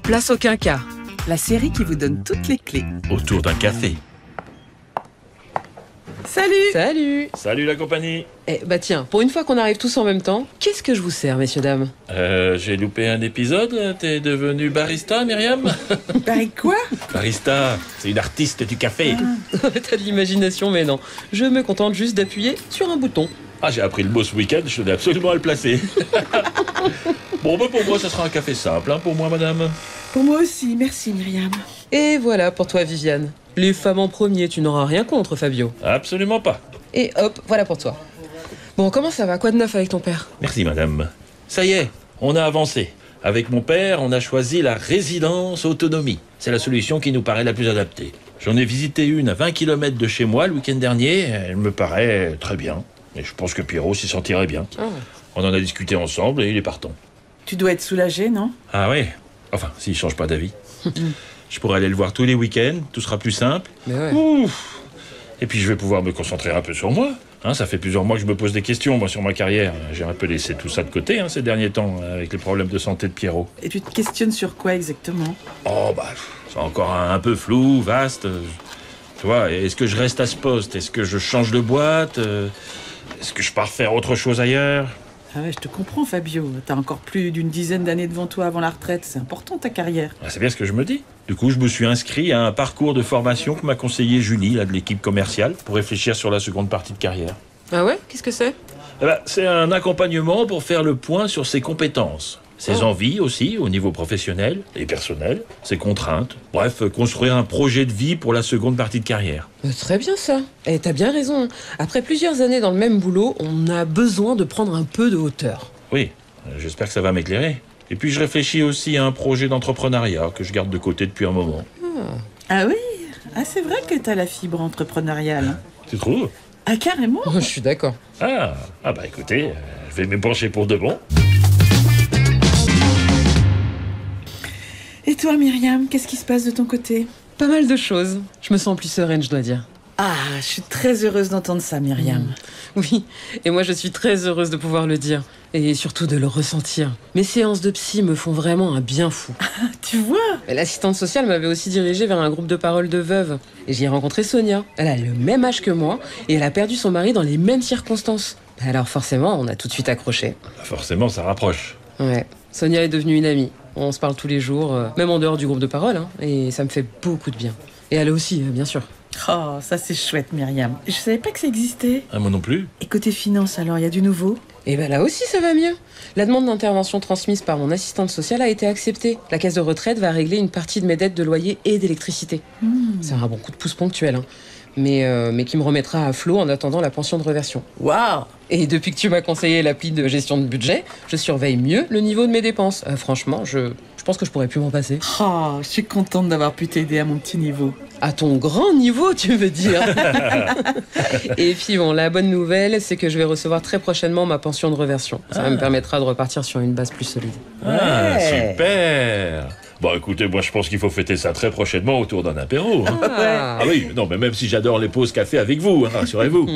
Place au Quinca, la série qui vous donne toutes les clés. Autour d'un café. Salut! Salut! Salut la compagnie. Bah tiens, pour une fois qu'on arrive tous en même temps, qu'est-ce que je vous sers, messieurs, dames? J'ai loupé un épisode. T'es devenu barista, Myriam? Barry quoi? Barista, c'est une artiste du café. T'as de l'imagination, mais non. Je me contente juste d'appuyer sur un bouton. Ah, j'ai appris le mot ce week-end, je tenais absolument à le placer. Bon, bah pour moi, ça sera un café simple, hein, pour moi, madame. Pour moi aussi, merci Myriam. Et voilà pour toi, Viviane. Les femmes en premier, tu n'auras rien contre, Fabio. Absolument pas. Et hop, voilà pour toi. Bon, comment ça va? Quoi de neuf avec ton père? Merci, madame. Ça y est, on a avancé. Avec mon père, on a choisi la résidence autonomie. C'est la solution qui nous paraît la plus adaptée. J'en ai visité une à 20 km de chez moi le week-end dernier. Elle me paraît très bien. Et je pense que Pierrot s'y sentirait bien. Oh. On en a discuté ensemble et il est partant. Tu dois être soulagé, non? Ah oui. Enfin, s'il change pas d'avis. Je pourrais aller le voir tous les week-ends, tout sera plus simple. Mais ouais. Ouf. Et puis je vais pouvoir me concentrer un peu sur moi. Hein, ça fait plusieurs mois que je me pose des questions, moi, sur ma carrière. J'ai un peu laissé tout ça de côté, hein, ces derniers temps, avec les problèmes de santé de Pierrot. Et tu te questionnes sur quoi exactement? Oh, bah, c'est encore un peu flou, vaste. Tu vois, est-ce que je reste à ce poste? Est-ce que je change de boîte? Est-ce que je pars faire autre chose ailleurs? Ah ouais, je te comprends Fabio. T'as encore plus d'une dizaine d'années devant toi avant la retraite. C'est important ta carrière. Ah, c'est bien ce que je me dis. Du coup, je me suis inscrit à un parcours de formation que m'a conseillé Julie, là, de l'équipe commerciale, pour réfléchir sur la seconde partie de carrière. Ah ouais? Qu'est-ce que c'est? Eh ben, c'est un accompagnement pour faire le point sur ses compétences, ses envies aussi, au niveau professionnel et personnel, ses contraintes. Bref, construire un projet de vie pour la seconde partie de carrière. Très bien ça. Et t'as bien raison. Après plusieurs années dans le même boulot, on a besoin de prendre un peu de hauteur. Oui, j'espère que ça va m'éclairer. Et puis je réfléchis aussi à un projet d'entrepreneuriat que je garde de côté depuis un moment. Ah oui? Ah c'est vrai que t'as la fibre entrepreneuriale. Hein. Tu trouves? Ah carrément? Je suis d'accord. Ah bah écoutez, je vais m'épancher pour de bon. Et toi Myriam, qu'est-ce qui se passe de ton côté? Pas mal de choses. Je me sens plus sereine, je dois dire. Ah, je suis très heureuse d'entendre ça Myriam. Oui, et moi je suis très heureuse de pouvoir le dire. Et surtout de le ressentir. Mes séances de psy me font vraiment un bien fou. Tu vois? Mais l'assistante sociale m'avait aussi dirigée vers un groupe de parole de veuves. Et j'y ai rencontré Sonia. Elle a le même âge que moi et elle a perdu son mari dans les mêmes circonstances. Alors forcément, on a tout de suite accroché. Forcément, ça rapproche. Ouais, Sonia est devenue une amie. On se parle tous les jours, même en dehors du groupe de parole, hein, et ça me fait beaucoup de bien. Et elle aussi, bien sûr. Oh, ça c'est chouette Myriam. Je savais pas que ça existait. Ah, moi non plus. Et côté finance alors, il y a du nouveau? Et ben là aussi, ça va mieux. La demande d'intervention transmise par mon assistante sociale a été acceptée. La caisse de retraite va régler une partie de mes dettes de loyer et d'électricité. C'est un bon coup de pouce ponctuel, hein. Mais qui me remettra à flot en attendant la pension de réversion. Waouh! Et depuis que tu m'as conseillé l'appli de gestion de budget, je surveille mieux le niveau de mes dépenses. Franchement, je pense que je pourrais plus m'en passer. Oh, je suis contente d'avoir pu t'aider à mon petit niveau. À ton grand niveau, tu veux dire. Et puis bon, la bonne nouvelle, c'est que je vais recevoir très prochainement ma pension de réversion. Ça me permettra de repartir sur une base plus solide. Ah, Ouais. super. Bon, écoutez, moi je pense qu'il faut fêter ça très prochainement autour d'un apéro. Hein. Ah. Ah oui, non, mais même si j'adore les pauses café avec vous, hein, rassurez-vous.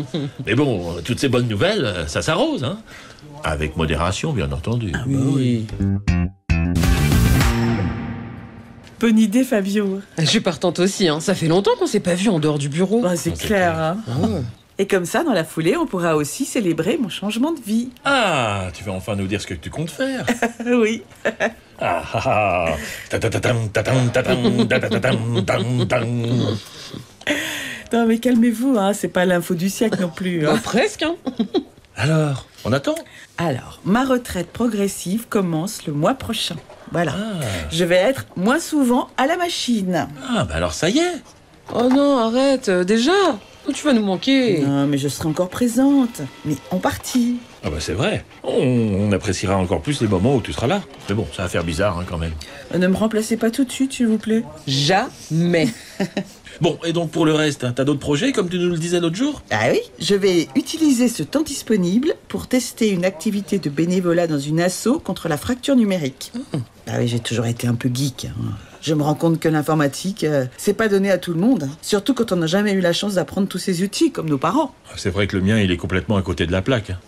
Mais bon, toutes ces bonnes nouvelles, ça s'arrose, hein. Avec modération, bien entendu. Oui. Bonne idée Fabio. Je suis partante aussi, hein. Ça fait longtemps qu'on s'est pas vu en dehors du bureau. Bah, c'est clair, hein. Ah. Et comme ça, dans la foulée, on pourra aussi célébrer mon changement de vie. Ah, tu vas enfin nous dire ce que tu comptes faire. Oui. Ah, ah, ah. Ta-ta-ta-tam, ta-tam, ta-tam, ta-ta-ta-tam, tam, tam. Non mais calmez-vous, hein. C'est pas l'info du siècle non plus. Hein. Bah, presque, hein. Alors, on attend? Alors, ma retraite progressive commence le mois prochain. Voilà. Ah, Je vais être moins souvent à la machine. bah alors ça y est. Oh non, arrête, déjà. Tu vas nous manquer. Non, mais je serai encore présente. Mais en partie. Ah bah c'est vrai. On appréciera encore plus les moments où tu seras là. Mais bon, ça va faire bizarre, hein, quand même. Ne me remplacez pas tout de suite, s'il vous plaît. Jamais. Bon, et donc pour le reste, hein, t'as d'autres projets, comme tu nous le disais l'autre jour? Ah oui, je vais utiliser ce temps disponible pour tester une activité de bénévolat dans une asso contre la fracture numérique. Ah oui, j'ai toujours été un peu geek. Hein. Je me rends compte que l'informatique, c'est pas donné à tout le monde. Hein. Surtout quand on n'a jamais eu la chance d'apprendre tous ces outils, comme nos parents. C'est vrai que le mien, il est complètement à côté de la plaque. Hein.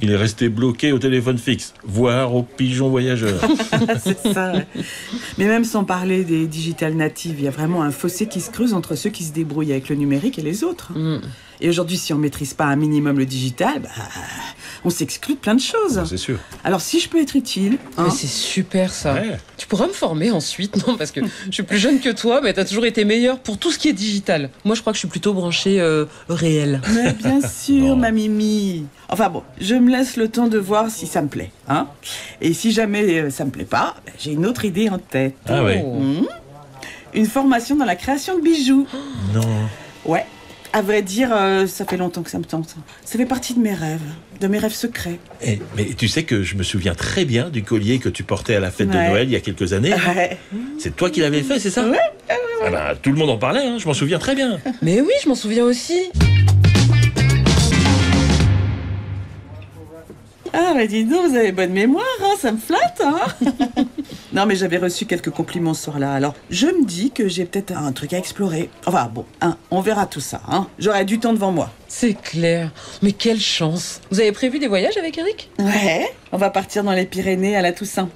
Il est resté bloqué au téléphone fixe, voire au pigeon voyageur. C'est ça, ouais. Mais même sans parler des digital natives, il y a vraiment un fossé qui se creuse entre ceux qui se débrouillent avec le numérique et les autres. Et aujourd'hui, si on maîtrise pas un minimum le digital, on s'exclut de plein de choses. C'est sûr. Alors si je peux être utile... Mais c'est super ça. Ouais. Tu pourras me former ensuite, non? Parce que je suis plus jeune que toi, mais t'as toujours été meilleure pour tout ce qui est digital. Moi, je crois que je suis plutôt branchée réel. Mais bien sûr, ma Mimi. Enfin bon, je me laisse le temps de voir si ça me plaît. Hein, et si jamais ça me plaît pas, j'ai une autre idée en tête. Ah ouais. Une formation dans la création de bijoux. Non. Ouais. À vrai dire, ça fait longtemps que ça me tente. Ça fait partie de mes rêves secrets. Mais tu sais que je me souviens très bien du collier que tu portais à la fête de Noël il y a quelques années. Ouais. C'est toi qui l'avais fait, c'est ça? Ouais. Ah ben, tout le monde en parlait, hein, je m'en souviens très bien. Mais oui, je m'en souviens aussi. Ah, bah dis donc, vous avez bonne mémoire, hein, ça me flatte, hein. Non, mais j'avais reçu quelques compliments ce soir-là, alors je me dis que j'ai peut-être un truc à explorer. Enfin, bon, hein, on verra tout ça, hein. J'aurai du temps devant moi. C'est clair. Mais quelle chance. Vous avez prévu des voyages avec Eric? Ouais, on va partir dans les Pyrénées à la Toussaint.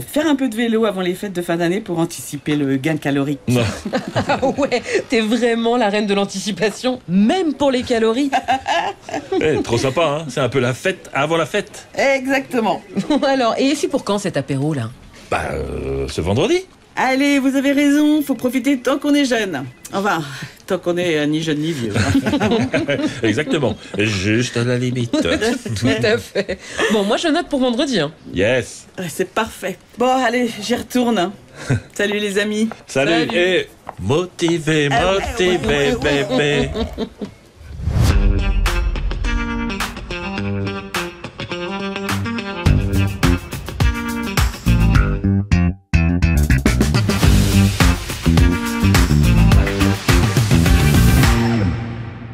Faire un peu de vélo avant les fêtes de fin d'année pour anticiper le gain calorique. Non. Ah ouais, t'es vraiment la reine de l'anticipation, même pour les calories. Trop sympa, hein. C'est un peu la fête avant la fête. Exactement. Alors, et c'est pour quand cet apéro là? Ce vendredi. Allez, vous avez raison, faut profiter tant qu'on est jeune. Enfin, tant qu'on est ni jeune ni vieux. Exactement. Juste à la limite. Tout à fait. Bon, moi je note pour vendredi. Hein. Yes. Ouais, c'est parfait. Bon, allez, j'y retourne. Hein. Salut les amis. Salut. Salut. Et motivé, ouais. bébé.